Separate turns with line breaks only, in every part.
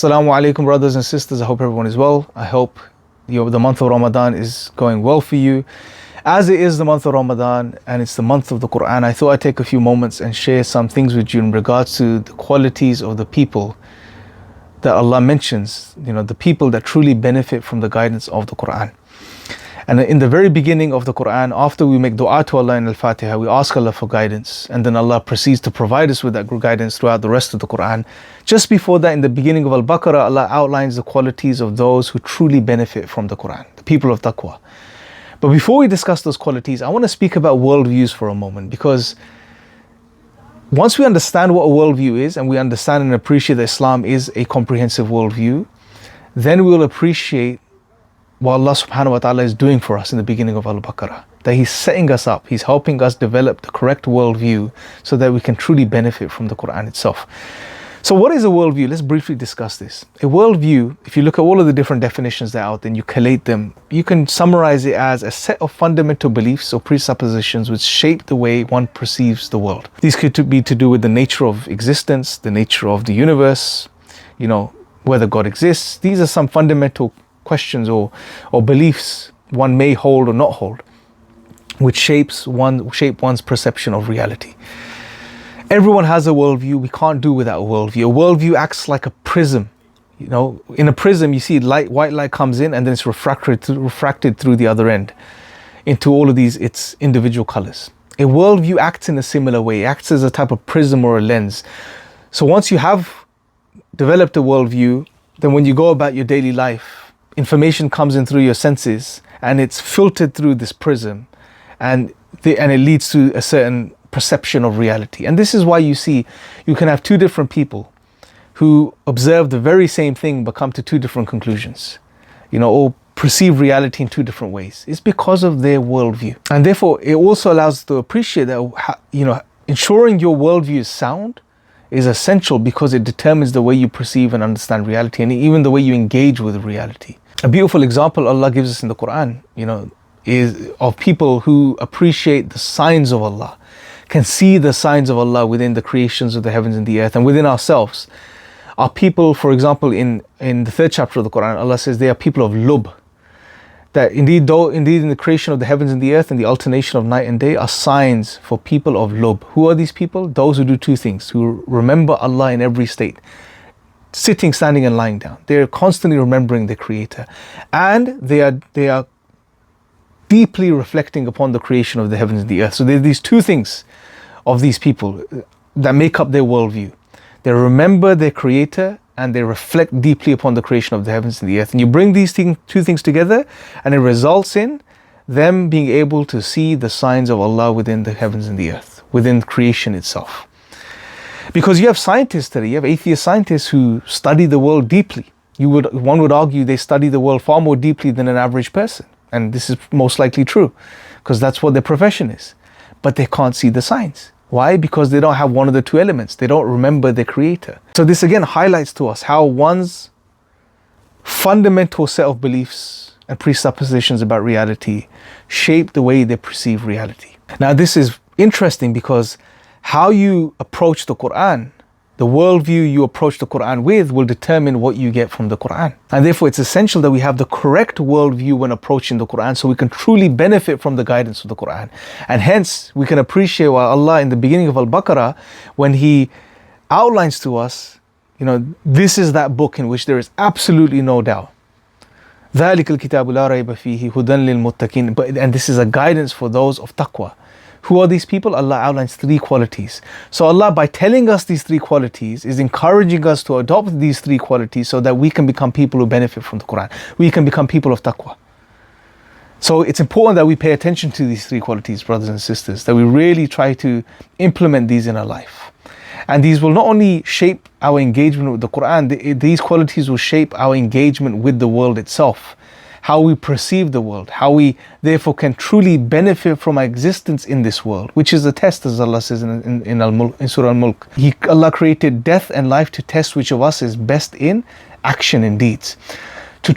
Assalamu alaikum, brothers and sisters. I hope everyone is well. I hope the month of Ramadan is going well for you. As it is the month of Ramadan and it's the month of the Quran, I thought I'd take a few moments and share some things with you in regards to the qualities of the people that Allah mentions, the people that truly benefit from the guidance of the Quran. And in the very beginning of the Quran, after we make dua to Allah in Al-Fatiha, we ask Allah for guidance, and then Allah proceeds to provide us with that guidance throughout the rest of the Quran. Just before that, in the beginning of Al-Baqarah, Allah outlines the qualities of those who truly benefit from the Quran, the people of taqwa. But before we discuss those qualities, I want to speak about worldviews for a moment, because once we understand what a worldview is, and we understand and appreciate that Islam is a comprehensive worldview, then we will appreciate what Allah subhanahu wa ta'ala is doing for us in the beginning of Al-Baqarah. That He's setting us up, He's helping us develop the correct worldview so that we can truly benefit from the Quran itself. So what is a worldview? Let's briefly discuss this. A worldview, if you look at all of the different definitions that are out there and you collate them, you can summarize it as a set of fundamental beliefs or presuppositions which shape the way one perceives the world. These could be to do with the nature of existence, the nature of the universe, whether God exists. These are some fundamental questions or beliefs one may hold or not hold, which shape one's perception of reality. Everyone has a worldview. We can't do without a worldview. A worldview acts like a prism. In a prism, you see white light comes in and then it's refracted through the other end into all of its individual colors. A worldview acts in a similar way. It acts as a type of prism or a lens. So once you have developed a worldview, then when you go about your daily life, information comes in through your senses and it's filtered through this prism, and it leads to a certain perception of reality. And this is why you can have two different people who observe the very same thing but come to two different conclusions, or perceive reality in two different ways. It's because of their worldview. And therefore it also allows us to appreciate that ensuring your worldview is sound is essential, because it determines the way you perceive and understand reality, and even the way you engage with reality. A beautiful example Allah gives us in the Quran, is of people who appreciate the signs of Allah, can see the signs of Allah within the creations of the heavens and the earth, and within ourselves. Are people, for example, in the third chapter of the Quran, Allah says they are people of lub. That indeed in the creation of the heavens and the earth and the alternation of night and day are signs for people of lub. Who are these people? Those who do two things, who remember Allah in every state, sitting, standing and lying down. They're constantly remembering their Creator, and they are deeply reflecting upon the creation of the heavens and the earth. So there are these two things of these people that make up their worldview. They remember their Creator and they reflect deeply upon the creation of the heavens and the earth. And you bring these two things together, and it results in them being able to see the signs of Allah within the heavens and the earth, within creation itself. Because you have scientists today, you have atheist scientists who study the world deeply. One would argue they study the world far more deeply than an average person. And this is most likely true, because that's what their profession is. But they can't see the signs. Why? Because they don't have one of the two elements. They don't remember their Creator. So this again highlights to us how one's fundamental set of beliefs and presuppositions about reality shape the way they perceive reality. Now this is interesting, because how you approach the Quran, the worldview you approach the Quran with, will determine what you get from the Quran. And therefore it's essential that we have the correct worldview when approaching the Quran, so we can truly benefit from the guidance of the Quran. And hence we can appreciate why Allah in the beginning of Al-Baqarah, when He outlines to us, this is that book in which there is absolutely no doubt. ذَلِكَ الْكِتَابُ لَا رَيْبَ فِيهِ هُدًى لِلْمُتَّقِينَ. And this is a guidance for those of taqwa. Who are these people? Allah outlines three qualities. So Allah, by telling us these three qualities, is encouraging us to adopt these three qualities so that we can become people who benefit from the Quran. We can become people of taqwa. So it's important that we pay attention to these three qualities, brothers and sisters, that we really try to implement these in our life. And these will not only shape our engagement with the Quran, these qualities will shape our engagement with the world itself. How we perceive the world, how we therefore can truly benefit from our existence in this world, which is a test, as Allah says in Surah Al-Mulk. Allah created death and life to test which of us is best in action and deeds.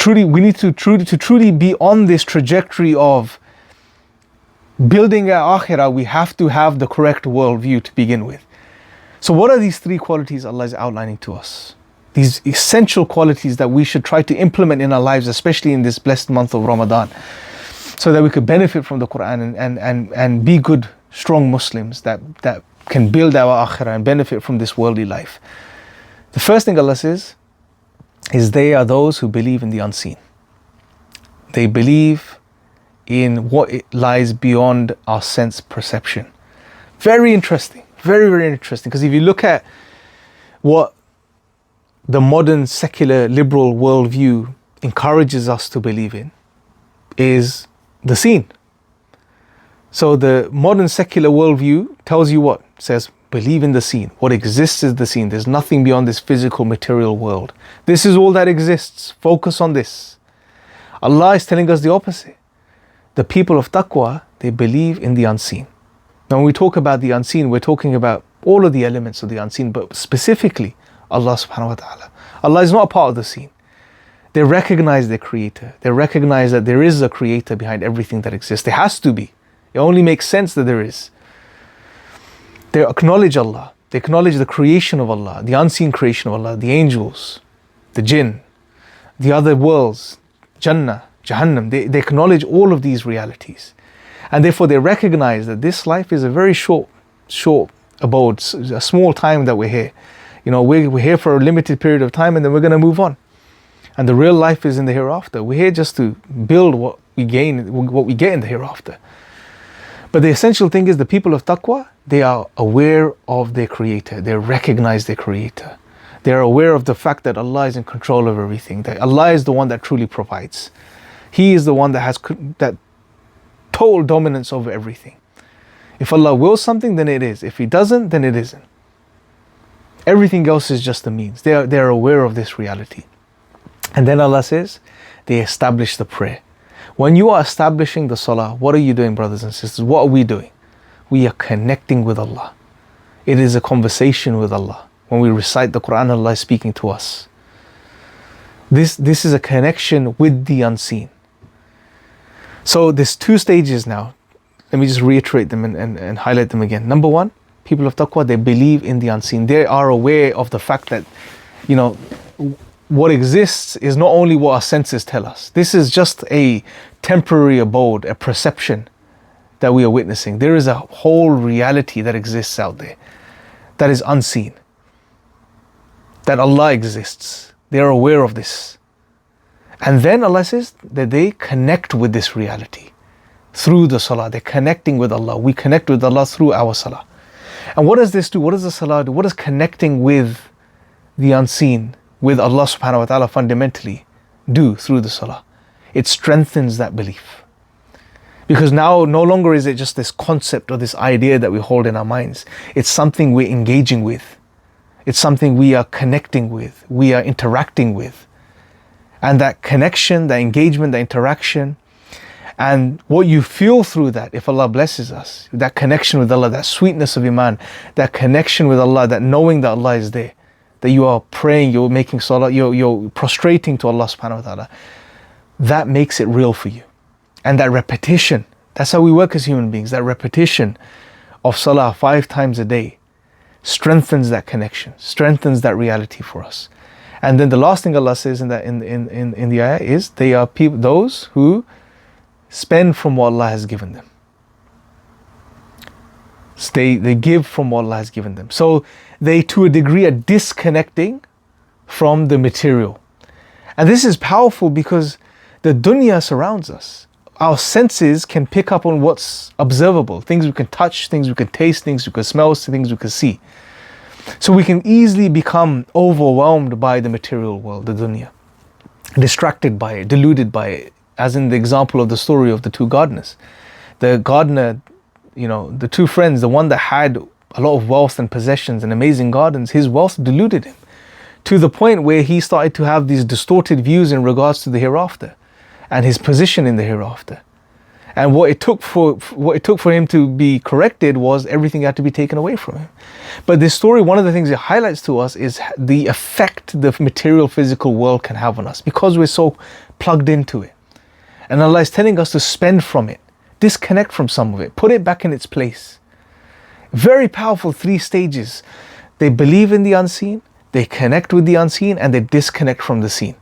We need to truly be on this trajectory of building our akhirah. We have to have the correct worldview to begin with. So what are these three qualities Allah is outlining to us? these essential qualities that we should try to implement in our lives, especially in this blessed month of Ramadan, so that we could benefit from the Quran and be good, strong Muslims that can build our akhirah and benefit from this worldly life. The first thing Allah says is they are those who believe in the unseen. They believe in what lies beyond our sense perception. Very interesting, very, very interesting. Because if you look at what the modern secular liberal worldview encourages us to believe in, is the seen. So the modern secular worldview tells you what? It says, believe in the seen. What exists is the seen. There's nothing beyond this physical material world. This is all that exists. Focus on this. Allah is telling us the opposite. The people of taqwa, they believe in the unseen. Now when we talk about the unseen, we're talking about all of the elements of the unseen, but specifically Allah subhanahu wa ta'ala. Allah is not a part of the seen. They recognize their creator. They recognize that there is a creator behind everything that exists. There has to be. It only makes sense that there is. They acknowledge Allah. They acknowledge the creation of Allah, the unseen creation of Allah, the angels, the jinn, the other worlds, Jannah, Jahannam. They acknowledge all of these realities. And therefore they recognize that this life is a very short abode, a small time that we're here. You know, we're here for a limited period of time and then we're going to move on. And the real life is in the hereafter. We're here just to build what we gain, what we get in the hereafter. But the essential thing is the people of taqwa, they are aware of their creator. They recognize their creator. They are aware of the fact that Allah is in control of everything. That Allah is the one that truly provides. He is the one that has that total dominance over everything. If Allah wills something, then it is. If He doesn't, then it isn't. Everything else is just a means. They are aware of this reality. And then Allah says, they establish the prayer. When you are establishing the salah, what are you doing, brothers and sisters? What are we doing? We are connecting with Allah. It is a conversation with Allah. When we recite the Quran, Allah is speaking to us. This is a connection with the unseen. So there's two stages now. Let me just reiterate them and highlight them again. Number one, people of taqwa, they believe in the unseen. They are aware of the fact that, you know, what exists is not only what our senses tell us. This is just a temporary abode, a perception that we are witnessing. There is a whole reality that exists out there that is unseen. That Allah exists. They are aware of this. And then Allah says that they connect with this reality through the salah. They're connecting with Allah. We connect with Allah through our salah. And what does this do? What does the salah do? What does connecting with the unseen, with Allah subhanahu wa ta'ala fundamentally do through the salah? It strengthens that belief. Because now no longer is it just this concept or this idea that we hold in our minds. It's something we're engaging with. It's something we are connecting with. We are interacting with. And that connection, that engagement, that interaction, and what you feel through that, if Allah blesses us, that connection with Allah, that sweetness of iman, that connection with Allah, that knowing that Allah is there, that you are praying, you're making salah, you're prostrating to Allah subhanahu wa ta'ala, that makes it real for you. And that repetition, that's how we work as human beings, that repetition of salah 5 times a day strengthens that connection, strengthens that reality for us. And then the last thing Allah says in the ayah is, they are people, those who spend from what Allah has given them. They give from what Allah has given them. So they, to a degree, are disconnecting from the material. And this is powerful because the dunya surrounds us. Our senses can pick up on what's observable. Things we can touch, things we can taste, things we can smell, things we can see. So we can easily become overwhelmed by the material world, the dunya. Distracted by it, deluded by it. As in the example of the story of the 2 gardeners. The gardener, you know, the 2 friends, the one that had a lot of wealth and possessions and amazing gardens, his wealth deluded him to the point where he started to have these distorted views in regards to the hereafter and his position in the hereafter. And what it took for him to be corrected was everything had to be taken away from him. But this story, one of the things it highlights to us is the effect the material physical world can have on us because we're so plugged into it. And Allah is telling us to spend from it, disconnect from some of it, put it back in its place. Very powerful 3 stages. They believe in the unseen, they connect with the unseen, and they disconnect from the seen.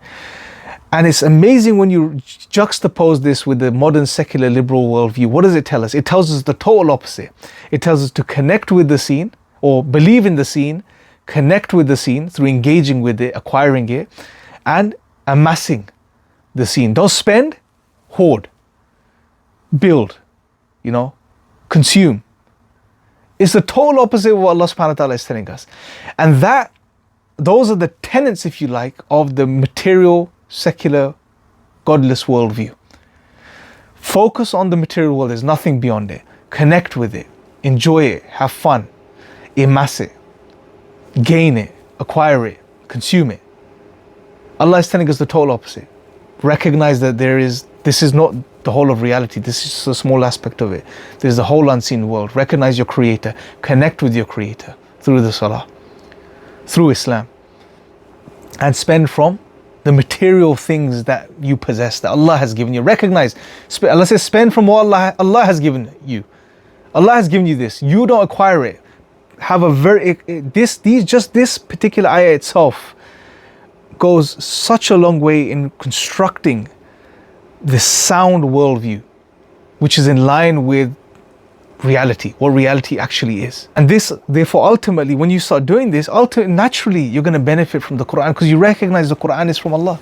And it's amazing when you juxtapose this with the modern secular liberal worldview. What does it tell us? It tells us the total opposite. It tells us to connect with the seen, or believe in the seen, connect with the seen through engaging with it, acquiring it, and amassing the seen. Don't spend, hoard, build, consume. It's the total opposite of what Allah subhanahu wa ta'ala is telling us. And those are the tenets, if you like, of the material, secular, godless worldview. Focus on the material world. There's nothing beyond it. Connect with it. Enjoy it. Have fun. Amass it. Gain it. Acquire it. Consume it. Allah is telling us the total opposite. Recognize that this is not the whole of reality. This is just a small aspect of it. There's the whole unseen world. Recognize your creator. Connect with your creator through the salah, through Islam, and spend from the material things that you possess, that Allah has given you. Recognize, Allah says, spend from what Allah has given you. Allah has given you this. You don't acquire it. Have a this particular ayah itself goes such a long way in constructing this sound worldview, which is in line with reality, what reality actually is. And this, therefore, ultimately, when you start doing this, naturally, you're going to benefit from the Quran, because you recognize the Quran is from Allah.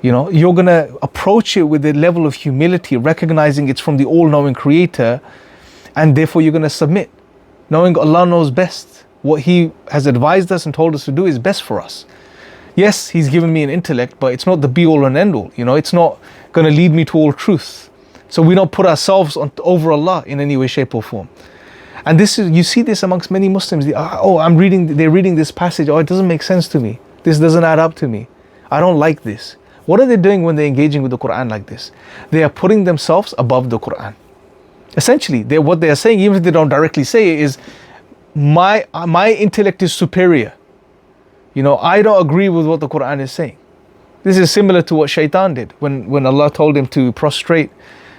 You're going to approach it with a level of humility, recognizing it's from the all-knowing creator, and therefore you're going to submit, knowing Allah knows best. What He has advised us and told us to do is best for us. Yes, He's given me an intellect, but it's not the be-all and end-all. It's not going to lead me to all truth. So we don't put ourselves over Allah in any way, shape or form. And you see this amongst many Muslims. They're reading this passage. It doesn't make sense to me. This doesn't add up to me. I don't like this. What are they doing when they're engaging with the Quran like this? They are putting themselves above the Quran. Essentially, what they are saying, even if they don't directly say it, is my intellect is superior. I don't agree with what the Quran is saying. This is similar to what Shaitan did when Allah told him to prostrate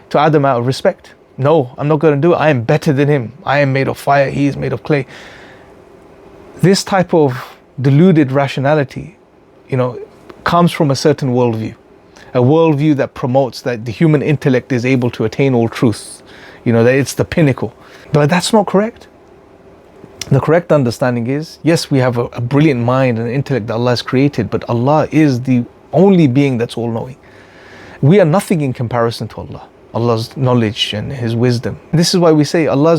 to Adam out of respect. No, I'm not going to do it. I am better than him. I am made of fire. He is made of clay. This type of deluded rationality, comes from a certain worldview. A worldview that promotes that the human intellect is able to attain all truth. That it's the pinnacle. But that's not correct. The correct understanding is, yes, we have a brilliant mind and an intellect that Allah has created, but Allah is the only being that's all-knowing. We are nothing in comparison to Allah. Allah's knowledge and His wisdom. This is why we say Allah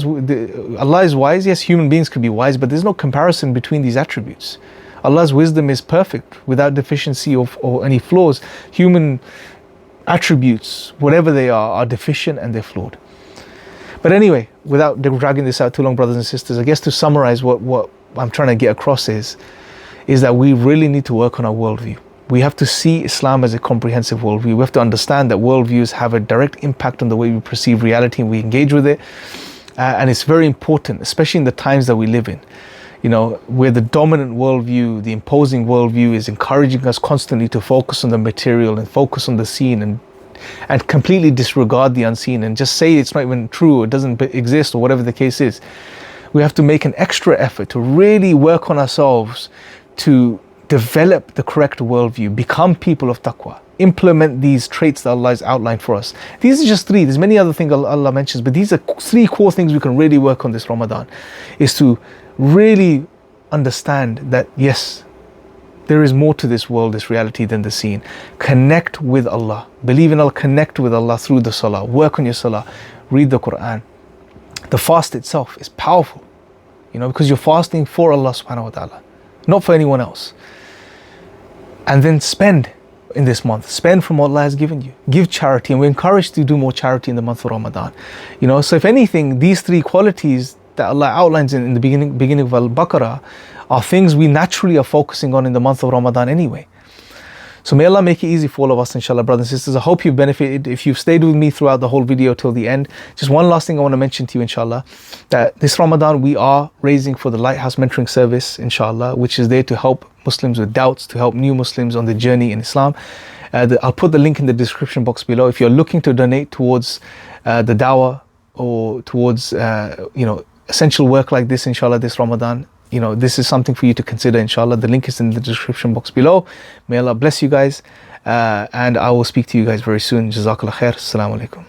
is wise. Yes, human beings could be wise, but there's no comparison between these attributes. Allah's wisdom is perfect, without deficiency or any flaws. Human attributes, whatever they are deficient and they're flawed. But anyway, without dragging this out too long, brothers and sisters, I guess to summarize what I'm trying to get across is that we really need to work on our worldview. We have to see Islam as a comprehensive worldview. We have to understand that worldviews have a direct impact on the way we perceive reality and we engage with it. And it's very important, especially in the times that we live in. Where the dominant worldview, the imposing worldview is encouraging us constantly to focus on the material and focus on the seen and completely disregard the unseen and just say it's not even true, it doesn't exist, or whatever the case is. We have to make an extra effort to really work on ourselves to develop the correct worldview, become people of taqwa, implement these traits that Allah has outlined for us. These are just three. There's many other things Allah mentions, but these are three core things we can really work on this Ramadan, is to really understand that yes, there is more to this world, this reality, than the seen. Connect with Allah. Believe in Allah, connect with Allah through the salah. Work on your salah. Read the Quran. The fast itself is powerful, because you're fasting for Allah subhanahu wa ta'ala, not for anyone else. And then spend in this month. Spend from what Allah has given you. Give charity, and we're encouraged to do more charity in the month of Ramadan. So if anything, these three qualities that Allah outlines in the beginning of Al-Baqarah are things we naturally are focusing on in the month of Ramadan anyway. So may Allah make it easy for all of us, inshallah, brothers and sisters. I hope you've benefited. If you've stayed with me throughout the whole video till the end, just one last thing I want to mention to you, inshallah, that this Ramadan we are raising for the Lighthouse Mentoring Service, inshallah, which is there to help Muslims with doubts, to help new Muslims on the journey in Islam. I'll put the link in the description box below. If you're looking to donate towards the dawah or towards essential work like this, inshallah, this Ramadan, this is something for you to consider, inshallah. The link is in the description box below. May Allah bless you guys, and I will speak to you guys very soon. Jazakallah khair. Assalamu alaikum.